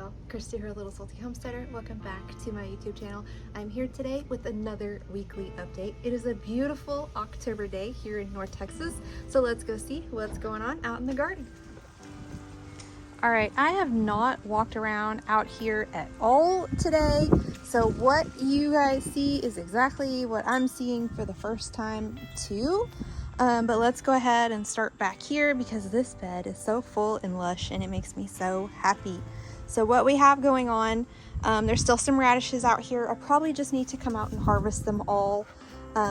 y'all, Christi here, Little Salty Homesteader. Welcome back to my YouTube channel. I'm here today with another weekly update. It is a beautiful October day here in North Texas, so let's go see what's going on out in the garden. All right, I have not walked around out here at all today, so what you guys see is exactly what I'm seeing for the first time too. But let's go ahead and start back here because this bed is so full and lush and it makes me so happy. So what we have going on, there's still some radishes out here. I probably just need to come out and harvest them all,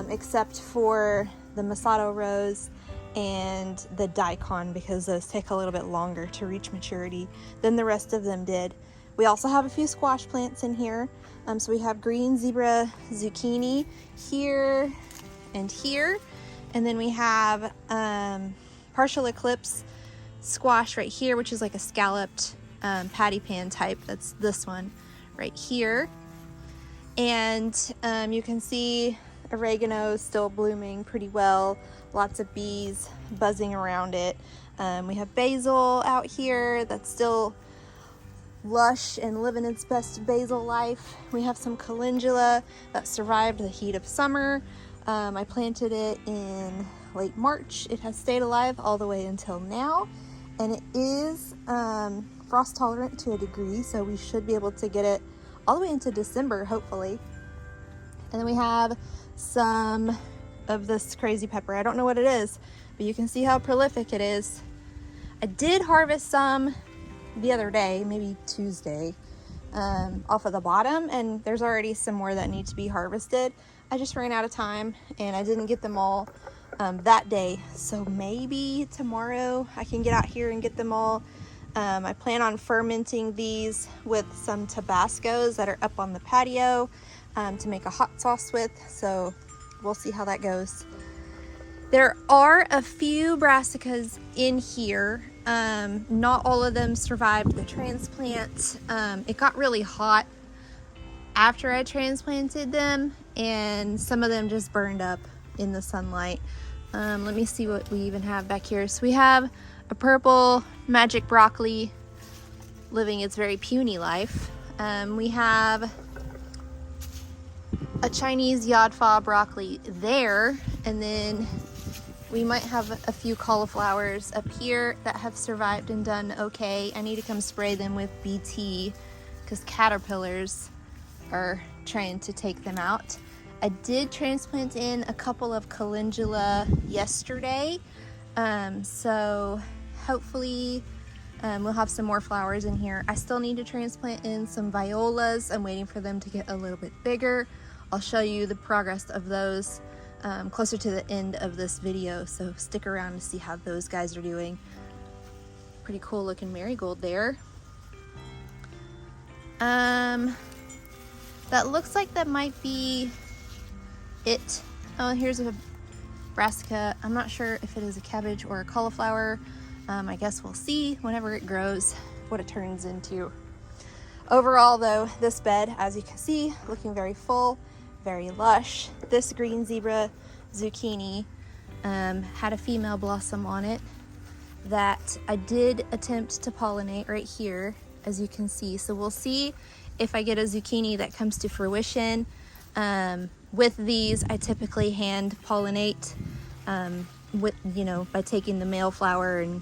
except for the Masato Rose and the daikon, because those take a little bit longer to reach maturity than the rest of them did. We also have a few squash plants in here. So we have green zebra zucchini here and here. And then we have partial eclipse squash right here, which is like a scalloped patty pan type. That's this one right here. And you can see oregano is still blooming pretty well. Lots of bees buzzing around it. We have basil out here that's still lush and living its best basil life. We have some calendula that survived the heat of summer. I planted it in late March. It has stayed alive all the way until now, and it is frost tolerant to a degree, so we should be able to get it all the way into December, hopefully. And then we have some of this crazy pepper. I don't know what it is, but you can see how prolific it is. I did harvest some the other day, maybe Tuesday, off of the bottom, and there's already some more that need to be harvested. I just ran out of time and I didn't get them all that day, so maybe tomorrow I can get out here and get them all. I plan on fermenting these with some Tabascos that are up on the patio to make a hot sauce with, so we'll see how that goes. There are a few brassicas in here. Not all of them survived the transplant. It got really hot after I transplanted them, and some of them just burned up in the sunlight. Let me see what we even have back here. So we have a purple magic broccoli living its very puny life. We have a Chinese yodfa broccoli there, and then we might have a few cauliflowers up here that have survived and done okay. I need to come spray them with BT because caterpillars are trying to take them out. I did transplant in a couple of calendula yesterday, so hopefully we'll have some more flowers in here. I still need to transplant in some violas. I'm waiting for them to get a little bit bigger. I'll show you the progress of those closer to the end of this video, so stick around to see how those guys are doing. Pretty cool looking marigold there. That looks like that might be it. Oh, here's a brassica. I'm not sure if it is a cabbage or a cauliflower. I guess we'll see whenever it grows what it turns into. Overall though, this bed, as you can see, looking very full, very lush. This green zebra zucchini had a female blossom on it that I did attempt to pollinate right here, as you can see. So we'll see if I get a zucchini that comes to fruition. With these, I typically hand pollinate by taking the male flower and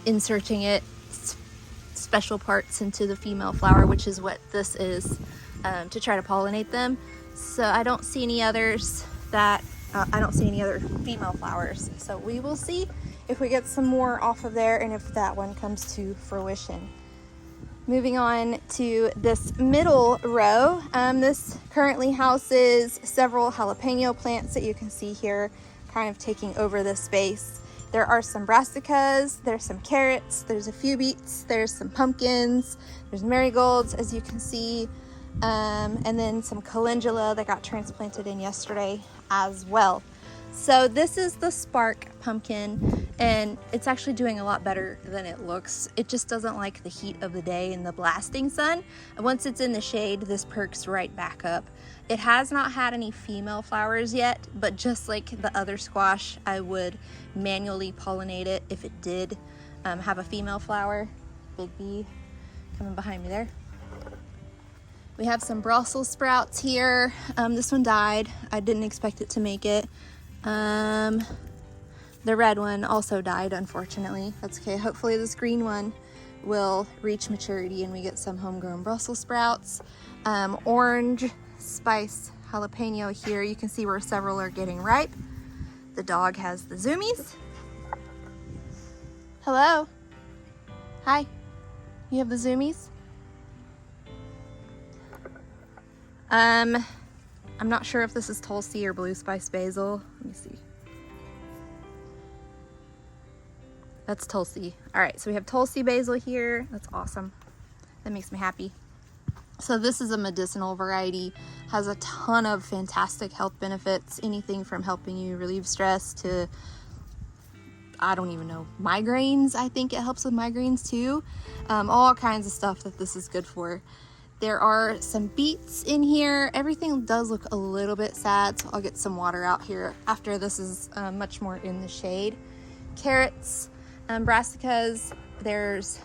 inserting it special parts into the female flower, which is what this is, to try to pollinate them. So I don't see any others that I don't see any other female flowers. So we will see if we get some more off of there and if that one comes to fruition. Moving on to this middle row, this currently houses several jalapeno plants that you can see here kind of taking over this space. There are some brassicas, there's some carrots, there's a few beets, there's some pumpkins, there's marigolds, as you can see, and then some calendula that got transplanted in yesterday as well. So this is the spark pumpkin, and it's actually doing a lot better than it looks. It just doesn't like the heat of the day and the blasting sun. Once it's in the shade, this perks right back up. It has not had any female flowers yet, but just like the other squash, I would manually pollinate it if it did have a female flower. big bee coming behind me there. We have some Brussels sprouts here. This one died. I didn't expect it to make it. The red one also died, unfortunately. That's okay. Hopefully this green one will reach maturity and we get some homegrown Brussels sprouts. Orange spice jalapeno here. You can see where several are getting ripe. The dog has the zoomies. Hello. Hi. You have the zoomies? I'm not sure if this is Tulsi or blue spice basil. Let me see. That's Tulsi. All right, so we have Tulsi basil here. That's awesome. That makes me happy. So this is a medicinal variety, has a ton of fantastic health benefits, anything from helping you relieve stress to, I don't even know, migraines. I think it helps with migraines too. All kinds of stuff that this is good for. There are some beets in here. Everything does look a little bit sad, so I'll get some water out here after this is much more in the shade. Carrots, brassicas, there's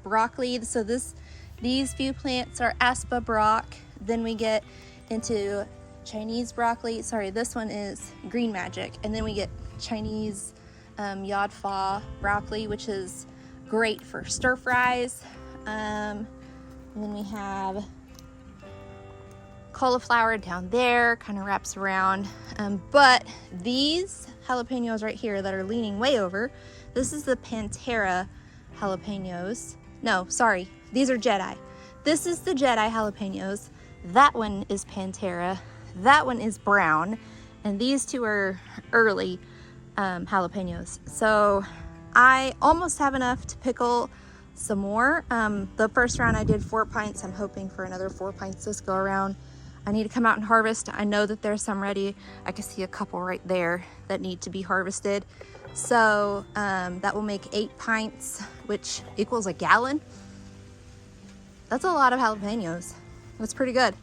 broccoli. So these few plants are aspa brock. Then we get into Chinese broccoli. Sorry, this one is green magic. And then we get Chinese yod pha broccoli, which is great for stir fries. And then we have cauliflower down there, kind of wraps around. But these jalapenos right here that are leaning way over, this is the Pantera jalapenos. No, sorry, these are Jedi. This is the Jedi jalapenos. That one is Pantera. That one is brown. And these two are early jalapenos. So I almost have enough to pickle some more. The first round I did 4 pints. I'm hoping for another 4 pints this go around. I need to come out and harvest. I know that there's some ready. I can see a couple right there that need to be harvested. So that will make 8 pints, which equals a gallon. That's a lot of jalapenos. That's pretty good.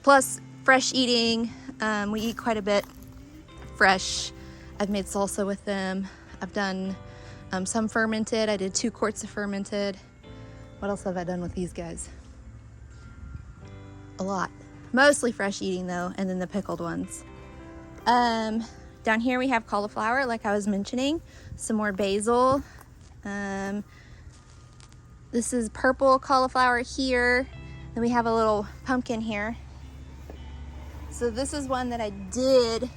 Plus fresh eating. We eat quite a bit fresh. I've made salsa with them. I've done some fermented. I did 2 quarts of fermented. What else have I done with these guys? A lot. Mostly fresh eating though, and then the pickled ones. Down here we have cauliflower, like I was mentioning. Some more basil. This is purple cauliflower here. Then we have a little pumpkin here. So this is one that I did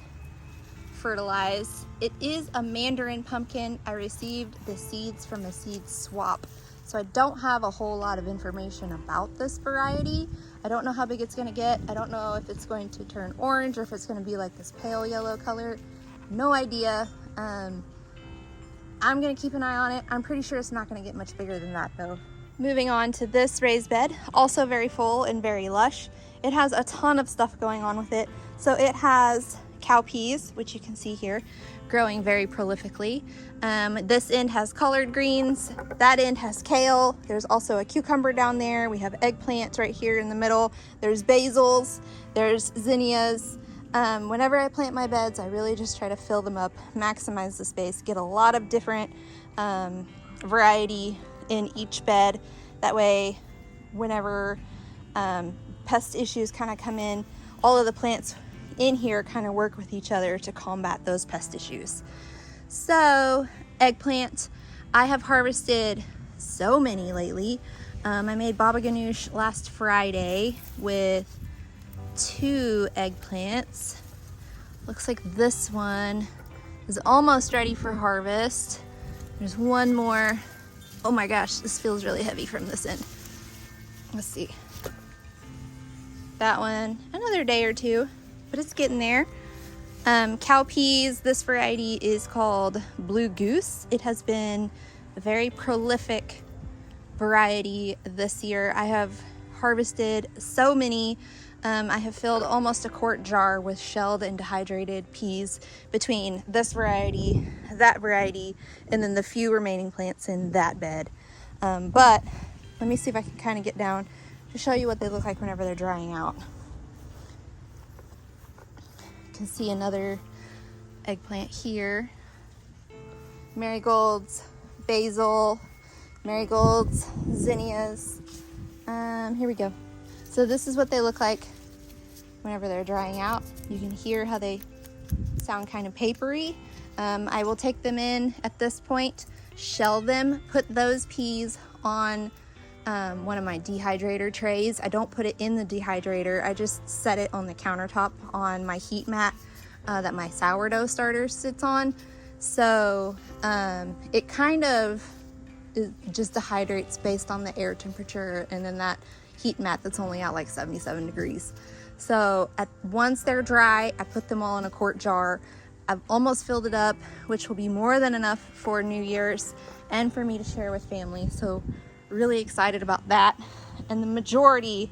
fertilize. It is a mandarin pumpkin. I received the seeds from a seed swap. So I don't have a whole lot of information about this variety. I don't know how big it's gonna get. I don't know if it's going to turn orange or if it's gonna be like this pale yellow color. No idea. I'm gonna keep an eye on it. I'm pretty sure it's not gonna get much bigger than that though. Moving on to this raised bed, also very full and very lush. It has a ton of stuff going on with it. So it has cowpeas, which you can see here, growing very prolifically. This end has collard greens, that end has kale. There's also a cucumber down there. We have eggplants right here in the middle. There's basils, there's zinnias. Whenever I plant my beds, I really just try to fill them up, maximize the space, get a lot of different variety in each bed. That way, whenever pest issues kind of come in, all of the plants in here kind of work with each other to combat those pest issues. So eggplant, I have harvested so many lately. I made baba ganoush last Friday with 2 eggplants. Looks like this one is almost ready for harvest. There's one more. Oh my gosh, this feels really heavy from this end. Let's see. That one, another day or 2. But it's getting there. Cowpeas, this variety is called Blue Goose. It has been a very prolific variety this year. I have harvested so many. I have filled almost a quart jar with shelled and dehydrated peas between this variety, that variety, and then the few remaining plants in that bed. But let me see if I can kind of get down to show you what they look like whenever they're drying out. Can see another eggplant here. Marigolds, basil, marigolds, zinnias. Here we go. So this is what they look like whenever they're drying out. You can hear how they sound kind of papery. I will take them in at this point, shell them, put those peas on one of my dehydrator trays. I don't put it in the dehydrator. I just set it on the countertop on my heat mat that my sourdough starter sits on. So it kind of just dehydrates based on the air temperature, and then that heat mat that's only at like 77 degrees. So once they're dry, I put them all in a quart jar. I've almost filled it up, which will be more than enough for New Year's and for me to share with family. So really excited about that. And the majority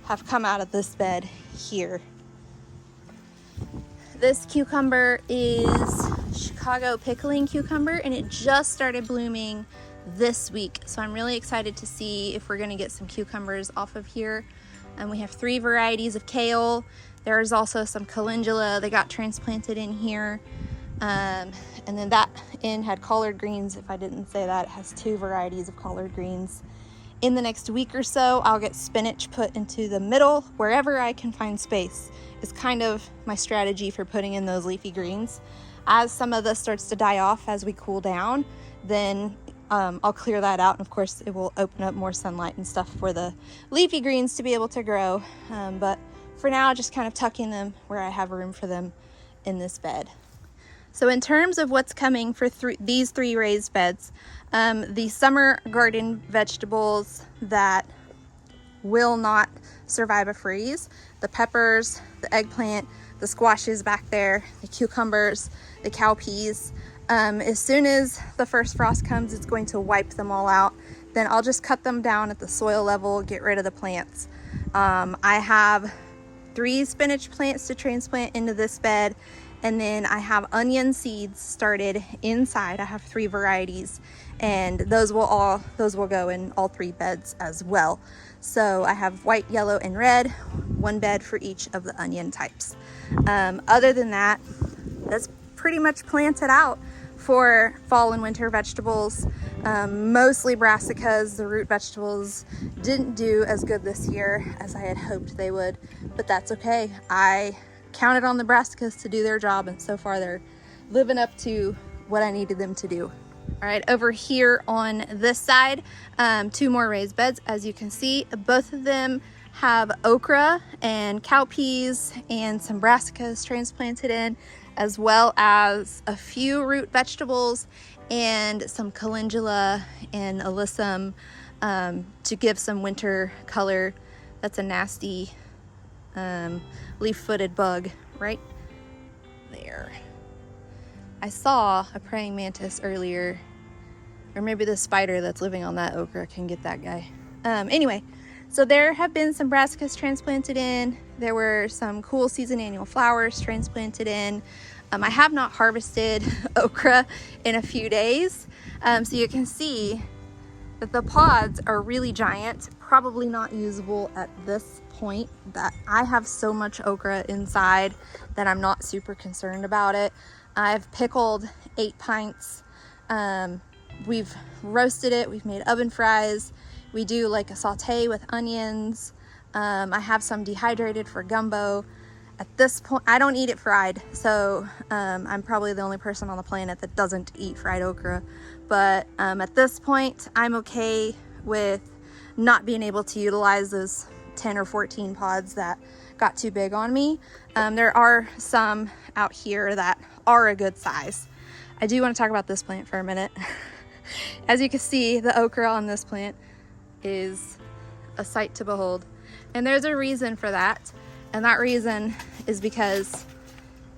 have come out of this bed here. This cucumber is Chicago pickling cucumber, and it just started blooming this week. So I'm really excited to see if we're gonna get some cucumbers off of here. And we have 3 varieties of kale. There's also some calendula that got transplanted in here. And then that end had collard greens. If I didn't say that, it has 2 varieties of collard greens. In the next week or so, I'll get spinach put into the middle wherever I can find space. Is kind of my strategy for putting in those leafy greens. As some of this starts to die off as we cool down, then I'll clear that out, and of course it will open up more sunlight and stuff for the leafy greens to be able to grow. But for now, just kind of tucking them where I have room for them in this bed. So in terms of what's coming for these 3 raised beds, the summer garden vegetables that will not survive a freeze, the peppers, the eggplant, the squashes back there, the cucumbers, the cowpeas, as soon as the first frost comes, it's going to wipe them all out. Then I'll just cut them down at the soil level, get rid of the plants. I have 3 spinach plants to transplant into this bed, and then I have onion seeds started inside. I have 3 varieties, and those will go in all 3 beds as well. So I have white, yellow, and red, 1 bed for each of the onion types. Other than that, that's pretty much planted out for fall and winter vegetables. Mostly brassicas. The root vegetables didn't do as good this year as I had hoped they would, but that's okay. I counted on the brassicas to do their job, and so far they're living up to what I needed them to do. All right, over here on this side, 2 more raised beds. As you can see, both of them have okra and cowpeas and some brassicas transplanted in, as well as a few root vegetables and some calendula and alyssum to give some winter color. That's a nasty leaf-footed bug right there. I saw a praying mantis earlier, or maybe the spider that's living on that okra can get that guy. Anyway, so there have been some brassicas transplanted in. There were some cool season annual flowers transplanted in. I have not harvested okra in a few days. So you can see that the pods are really giant, probably not usable at this point. That I have so much okra inside that I'm not super concerned about it. I've pickled 8 pints. We've roasted it, we've made oven fries. We do like a saute with onions. I have some dehydrated for gumbo. At this point, I don't eat it fried, so I'm probably the only person on the planet that doesn't eat fried okra. But at this point, I'm okay with not being able to utilize those 10 or 14 pods that got too big on me. There are some out here that are a good size. I do want to talk about this plant for a minute. As you can see, the okra on this plant is a sight to behold. And there's a reason for that. And that reason is because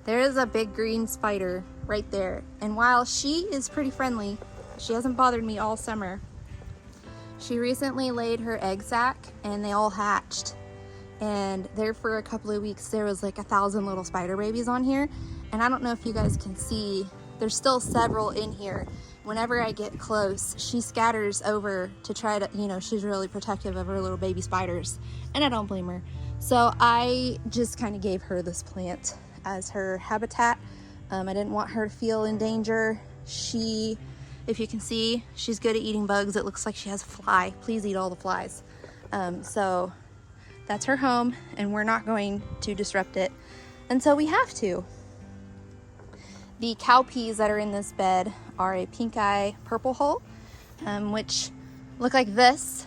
there is a big green spider right there. And while she is pretty friendly, she hasn't bothered me all summer. She recently laid her egg sac and they all hatched. And there for a couple of weeks, there was like 1,000 little spider babies on here. And I don't know if you guys can see, there's still several in here. Whenever I get close, she scatters over to try to, you know, she's really protective of her little baby spiders. And I don't blame her. So I just kind of gave her this plant as her habitat. I didn't want her to feel in danger. She If you can see, she's good at eating bugs. It looks like she has a fly. Please eat all the flies. So that's her home, and we're not going to disrupt it until we have to. The cowpeas that are in this bed are a pink eye purple hull, which look like this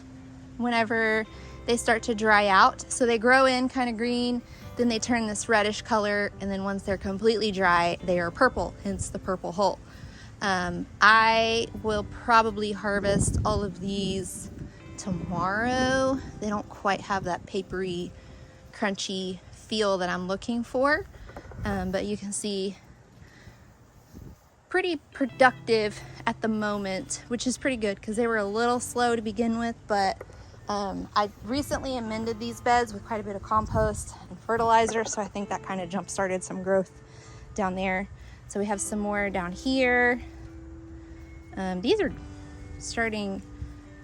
whenever they start to dry out. So they grow in kind of green, then they turn this reddish color, and then once they're completely dry, they are purple, hence the purple hull. I will probably harvest all of these tomorrow. They don't quite have that papery, crunchy feel that I'm looking for, but you can see pretty productive at the moment, which is pretty good because they were a little slow to begin with, but I recently amended these beds with quite a bit of compost and fertilizer, so I think that kind of jump started some growth down there. So we have some more down here. These are starting,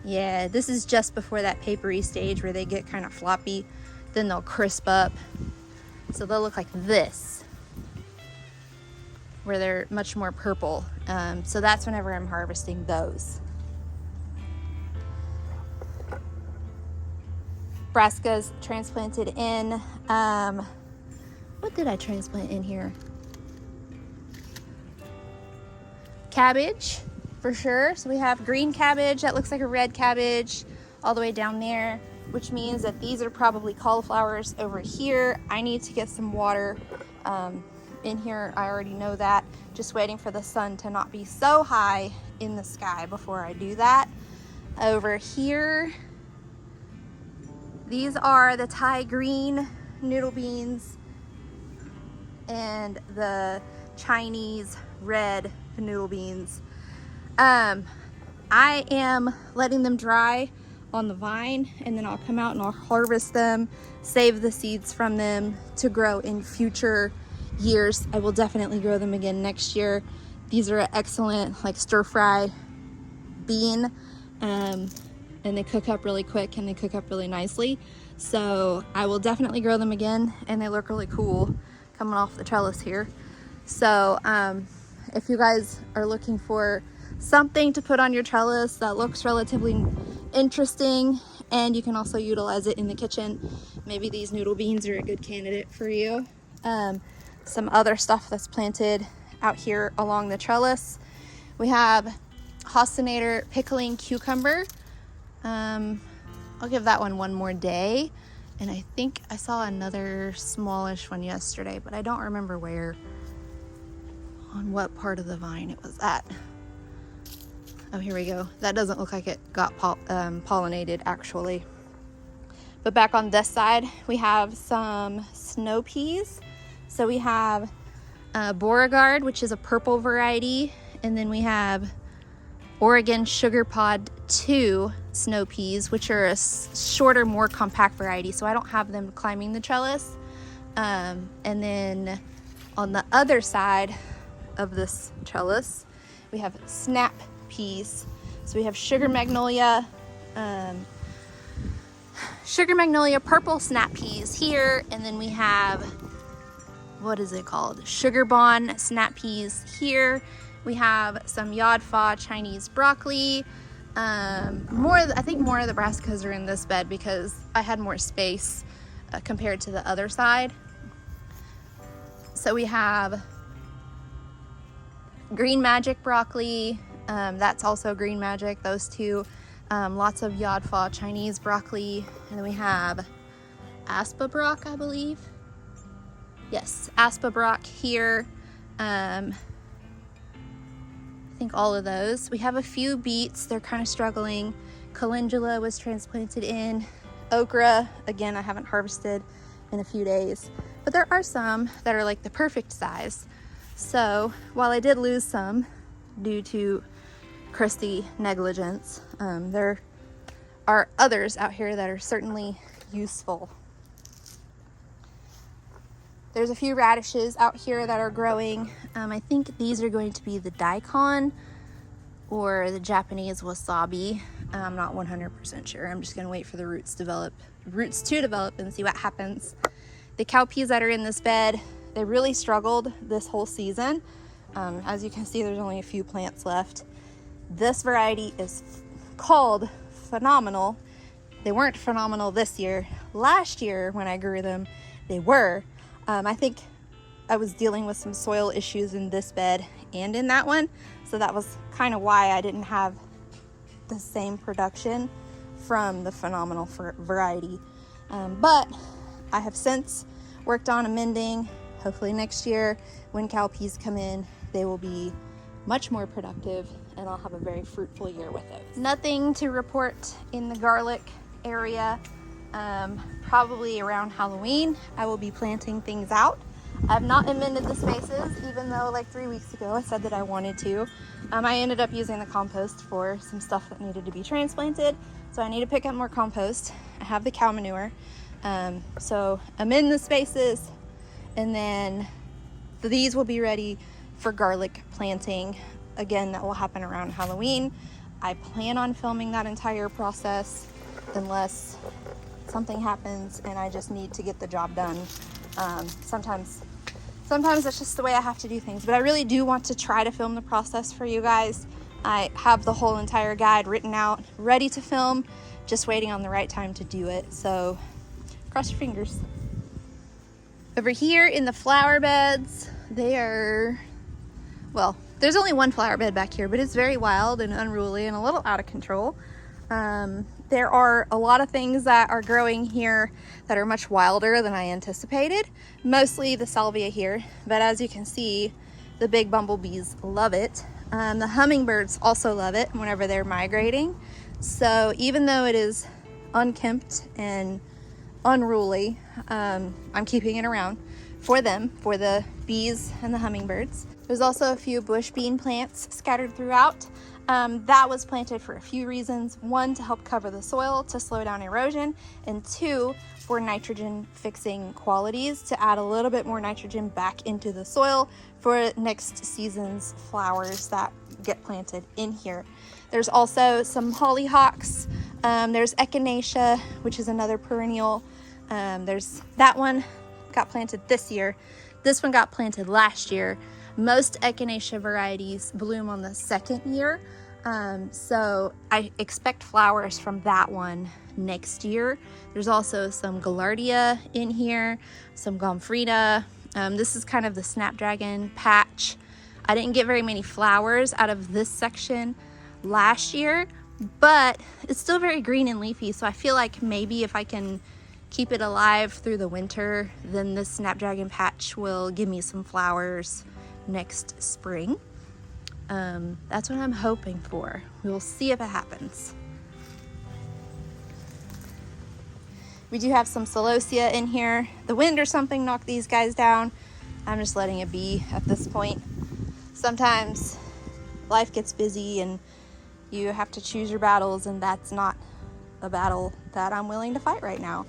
yeah, this is just before that papery stage where they get kind of floppy, then they'll crisp up. So they'll look like this, where they're much more purple. So that's whenever I'm harvesting those. Brassicas transplanted in. What did I transplant in here? Cabbage, for sure. So we have green cabbage that looks like a red cabbage all the way down there, which means that these are probably cauliflowers over here. I need to get some water in here. I already know that. Just waiting for the sun to not be so high in the sky before I do that. Over here, these are the Thai green noodle beans and the Chinese red noodle beans. I am letting them dry on the vine, and then I'll come out and I'll harvest them, save the seeds from them to grow in future years. I will definitely grow them again next year. These are an excellent like stir fry bean, and they cook up really quick and they cook up really nicely. So I will definitely grow them again, and they look really cool coming off the trellis here. So if you guys are looking for something to put on your trellis that looks relatively interesting and you can also utilize it in the kitchen, maybe these noodle beans are a good candidate for you. Some other stuff that's planted out here along the trellis, we have Hostinator pickling cucumber. I'll give that one more day, and I think I saw another smallish one yesterday, but I don't remember where, on what part of the vine it was at. Oh, here we go. That doesn't look like it got pollinated actually. But back on this side, we have some snow peas. So we have Beauregard, which is a purple variety, and then we have Oregon Sugar Pod 2 snow peas, which are a shorter, more compact variety, so I don't have them climbing the trellis. And then on the other side of this trellis, we have snap peas. So we have sugar magnolia purple snap peas here, and then we have, what is it called? Sugar Bon snap peas here. We have some Yodfa Chinese broccoli. I think more of the brassicas are in this bed because I had more space compared to the other side. So we have Green Magic broccoli. That's also Green Magic, those two. Lots of Yodfa Chinese broccoli. And then we have Aspa Brock, I believe. Yes, Aspa Brock here. I think all of those. We have a few beets. They're kind of struggling. Calendula was transplanted in. Okra, again, I haven't harvested in a few days. But there are some that are like the perfect size. So while I did lose some due to Christi negligence, there are others out here that are certainly useful. There's a few radishes out here that are growing. I think these are going to be the daikon or the Japanese wasabi. I'm not 100% sure. I'm just gonna wait for the roots to develop and see what happens. The cowpeas that are in this bed, they really struggled this whole season. As you can see, there's only a few plants left. This variety is called Phenomenal. They weren't phenomenal this year. Last year when I grew them, they were. I think I was dealing with some soil issues in this bed and in that one, so that was kind of why I didn't have the same production from the Phenomenal variety. But I have since worked on amending. Hopefully next year when cowpeas come in, they will be much more productive and I'll have a very fruitful year with those. Nothing to report in the garlic area. Probably around Halloween I will be planting things out. I have not amended the spaces, even though like 3 weeks ago I said that I wanted to. I ended up using the compost for some stuff that needed to be transplanted, so I need to pick up more compost. I have the cow manure, so amend the spaces, and then these will be ready for garlic planting. Again, that will happen around Halloween. I plan on filming that entire process unless something happens and I just need to get the job done. Sometimes that's just the way I have to do things, but I really do want to try to film the process for you guys. I have the whole entire guide written out, ready to film, just waiting on the right time to do it. So cross your fingers. Over here in the flower beds, they are, well, there's only one flower bed back here, but it's very wild and unruly and a little out of control. There are a lot of things that are growing here that are much wilder than I anticipated, mostly the salvia here, but as you can see, the big bumblebees love it. The hummingbirds also love it whenever they're migrating. So even though it is unkempt and unruly, I'm keeping it around for them, for the bees and the hummingbirds. There's also a few bush bean plants scattered throughout. That was planted for a few reasons. One, to help cover the soil to slow down erosion, and two, for nitrogen fixing qualities, to add a little bit more nitrogen back into the soil for next season's flowers that get planted in here. There's also some hollyhocks. There's echinacea, which is another perennial. There's that one got planted this year. This one got planted last year. Most echinacea varieties bloom on the second year, so I expect flowers from that one next year. There's also some gaillardia in here, some gomphrida. This is kind of the snapdragon patch. I didn't get very many flowers out of this section last year, but it's still very green and leafy, so I feel like maybe if I can keep it alive through the winter, then this snapdragon patch will give me some flowers next spring. That's what I'm hoping for. We will see if it happens. We do have some celosia in here. The wind or something knocked these guys down. I'm just letting it be at this point. Sometimes life gets busy and you have to choose your battles, and that's not a battle that I'm willing to fight right now.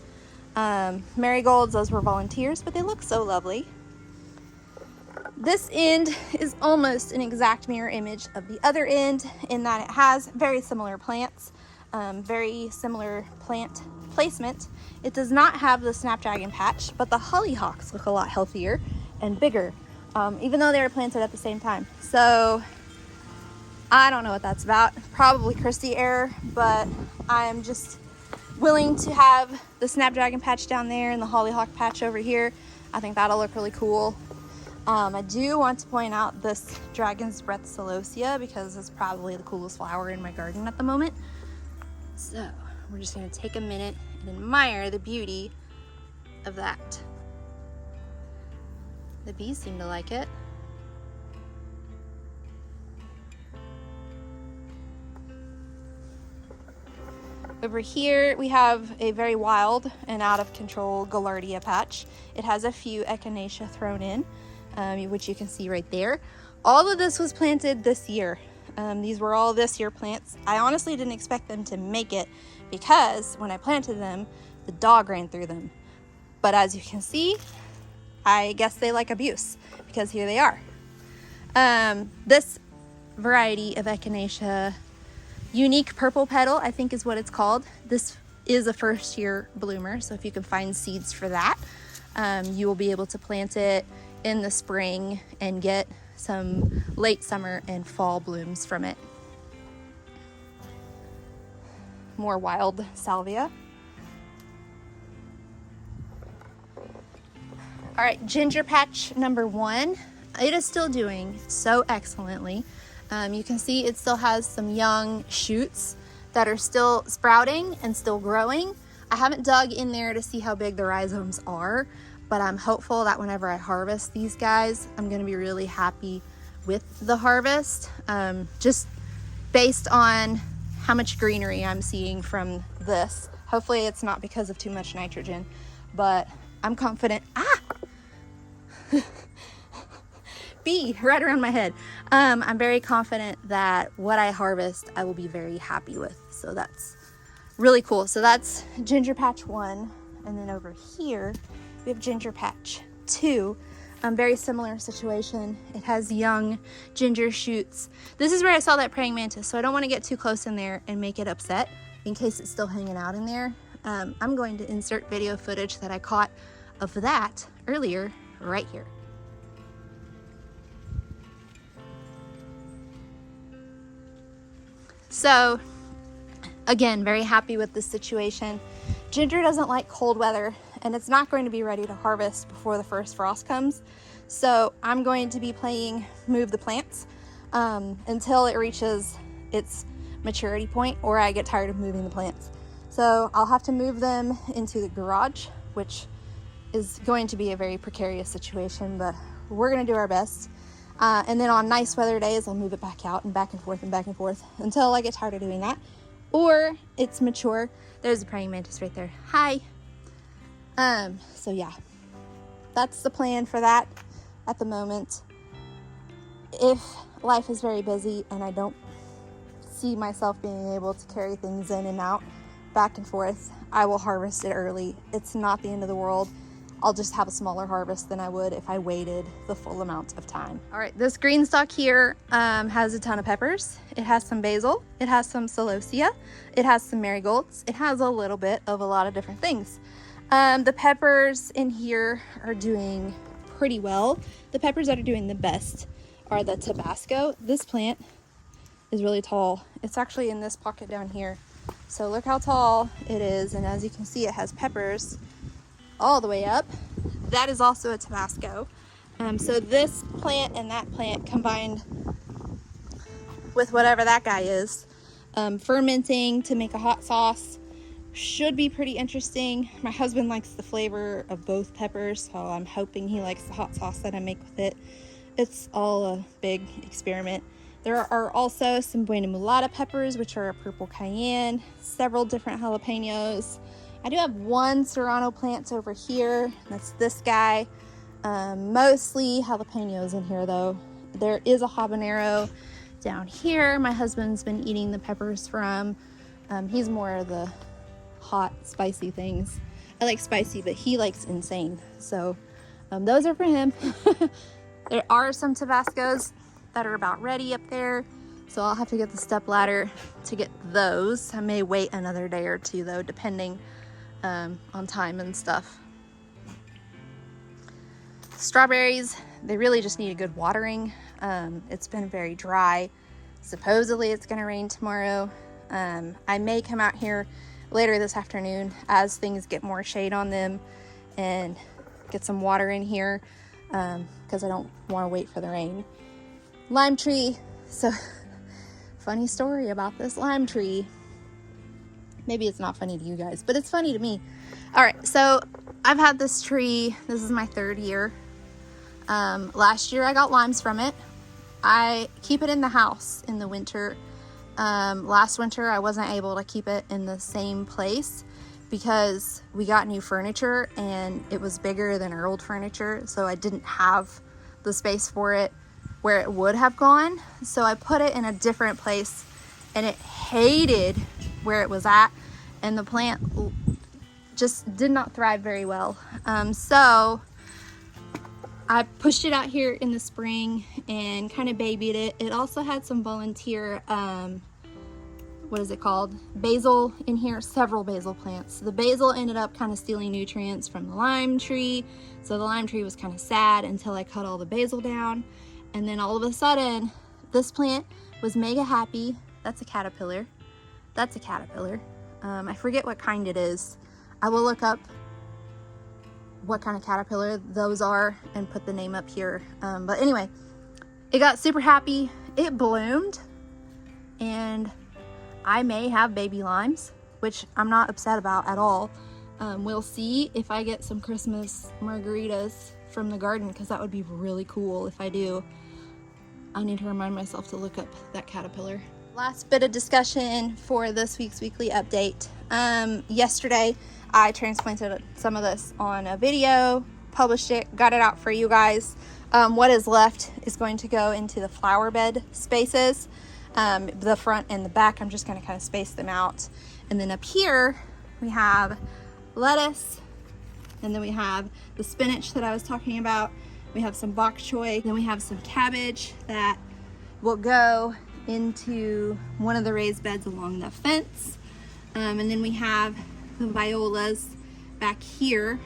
Marigolds, those were volunteers, but they look so lovely. This end is almost an exact mirror image of the other end in that it has very similar plants, very similar plant placement. It does not have the snapdragon patch, but the hollyhocks look a lot healthier and bigger, even though they were planted at the same time. So I don't know what that's about. Probably Christi error, but I'm just willing to have the snapdragon patch down there and the hollyhock patch over here. I think that'll look really cool. I do want to point out this dragon's breath celosia because it's probably the coolest flower in my garden at the moment. So we're just going to take a minute and admire the beauty of that. The bees seem to like it. Over here we have a very wild and out of control gaillardia patch. It has a few echinacea thrown in, which you can see right there. All of this was planted this year. These were all this year plants. I honestly didn't expect them to make it because when I planted them, the dog ran through them. But as you can see, I guess they like abuse because here they are. This variety of echinacea, unique purple petal, I think is what it's called. This is a first year bloomer, so if you can find seeds for that, you will be able to plant it in the spring and get some late summer and fall blooms from it. more wild salvia. All right, ginger patch number 1. It is still doing so excellently. You can see it still has some young shoots that are still sprouting and still growing. I haven't dug in there to see how big the rhizomes are, but I'm hopeful that whenever I harvest these guys, I'm gonna be really happy with the harvest, just based on how much greenery I'm seeing from this. Hopefully it's not because of too much nitrogen, but I'm confident. Bee right around my head. I'm very confident that what I harvest, I will be very happy with. So that's really cool. So that's ginger patch 1. And then over here, we have ginger patch 2. Very similar situation. It has young ginger shoots. This is where I saw that praying mantis, so I don't want to get too close in there and make it upset in case it's still hanging out in there. I'm going to insert video footage that I caught of that earlier right here. So again, very happy with this situation. Ginger doesn't like cold weather, and it's not going to be ready to harvest before the first frost comes. So I'm going to be playing move the plants until it reaches its maturity point, or I get tired of moving the plants. So I'll have to move them into the garage, which is going to be a very precarious situation, but we're gonna do our best. And then on nice weather days, I'll move it back out and back and forth and back and forth until I get tired of doing that, or it's mature. There's a praying mantis right there. Hi. So yeah, that's the plan for that at the moment. If life is very busy and I don't see myself being able to carry things in and out back and forth, I will harvest it early. It's not the end of the world. I'll just have a smaller harvest than I would if I waited the full amount of time. All right, this green stalk here has a ton of peppers. It has some basil, it has some celosia, it has some marigolds, it has a little bit of a lot of different things. The peppers in here are doing pretty well. The peppers that are doing the best are the Tabasco. This plant is really tall. It's actually in this pocket down here. So look how tall it is, and as you can see, it has peppers all the way up. That is also a Tabasco. So this plant and that plant combined with whatever that guy is, fermenting to make a hot sauce, should be pretty interesting. My husband likes the flavor of both peppers, so I'm hoping he likes the hot sauce that I make with it. It's all a big experiment. There are also some Buena Mulata peppers, which are a purple cayenne, several different jalapenos. I do have one serrano plant over here. That's this guy. Mostly jalapenos in here though. There is a habanero down here. My husband's been eating the peppers from. He's more of the hot, spicy things. I like spicy, but he likes insane. So those are for him. There are some Tabascos that are about ready up there. So I'll have to get the step ladder to get those. I may wait another day or two though, depending on time and stuff. Strawberries, they really just need a good watering. It's been very dry. Supposedly it's gonna rain tomorrow. I may come out here later this afternoon as things get more shade on them and get some water in here because I don't want to wait for the rain. Lime tree. So funny story about this lime tree. Maybe it's not funny to you guys, but it's funny to me. All right, so I've had this tree. This is my 3rd year. Last year I got limes from it. I keep it in the house in the winter. Last winter I wasn't able to keep it in the same place because we got new furniture and it was bigger than our old furniture, so I didn't have the space for it where it would have gone. So I put it in a different place and it hated where it was at, and the plant just did not thrive very well. So I pushed it out here in the spring and kind of babied it. It also had some volunteer, what is it called? Basil in here, several basil plants. The basil ended up kind of stealing nutrients from the lime tree. So the lime tree was kind of sad until I cut all the basil down. And then all of a sudden, this plant was mega happy. That's a caterpillar. That's a caterpillar. I forget what kind it is. I will look up what kind of caterpillar those are and put the name up here. But anyway, it got super happy. It bloomed, and I may have baby limes, which I'm not upset about at all. We'll see if I get some Christmas margaritas from the garden, because that would be really cool if I do. I need to remind myself to look up that caterpillar. Last bit of discussion for this week's weekly update. Yesterday I transplanted some of this on a video, published it, got it out for you guys. What is left is going to go into the flower bed spaces. The front and the back, I'm just going to kind of space them out. And then up here we have lettuce, and then we have the spinach that I was talking about. We have some bok choy, then we have some cabbage that will go into one of the raised beds along the fence. And then we have the violas back here.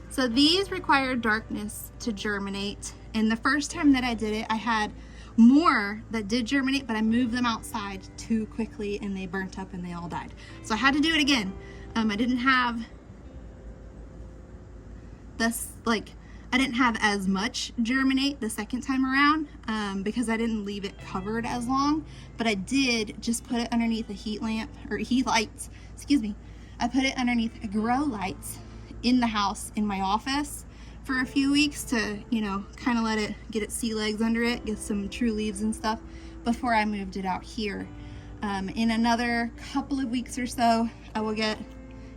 So these require darkness to germinate. And the first time that I did it, I had more that did germinate, but I moved them outside too quickly and they burnt up and they all died. So I had to do it again. I didn't have this, I didn't have as much germinate the second time around because I didn't leave it covered as long, but I did just put it underneath a heat lamp, or heat lights, excuse me. I put it underneath grow lights in the house in my office for a few weeks to, you know, kind of let it get its sea legs under it, get some true leaves and stuff before I moved it out here. In another couple of weeks or so, I will get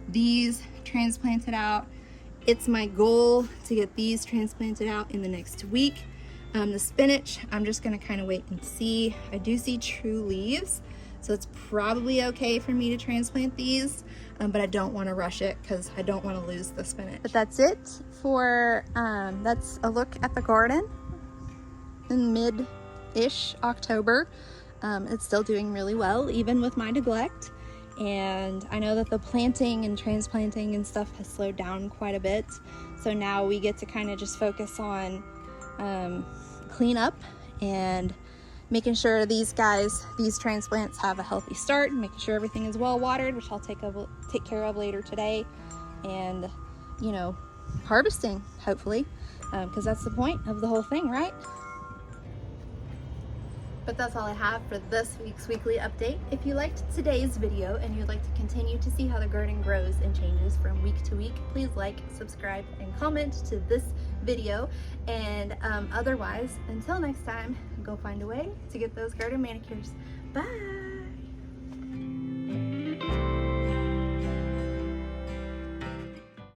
these transplanted out. It's my goal to get these transplanted out in the next week. The spinach, I'm just gonna kind of wait and see. I do see true leaves, so it's probably okay for me to transplant these, but I don't want to rush it because I don't want to lose the spinach. But that's it for, that's a look at the garden in mid-ish October. It's still doing really well, even with my neglect. And I know that the planting and transplanting and stuff has slowed down quite a bit. So now we get to kind of just focus on cleanup and making sure these transplants have a healthy start, and making sure everything is well watered, which I'll take care of later today. And, you know, harvesting, hopefully, because that's the point of the whole thing, right? But that's all I have for this week's weekly update. If you liked today's video and you'd like to continue to see how the garden grows and changes from week to week, please like, subscribe, and comment to this video. And otherwise, until next time, go find a way to get those garden manicures. Bye!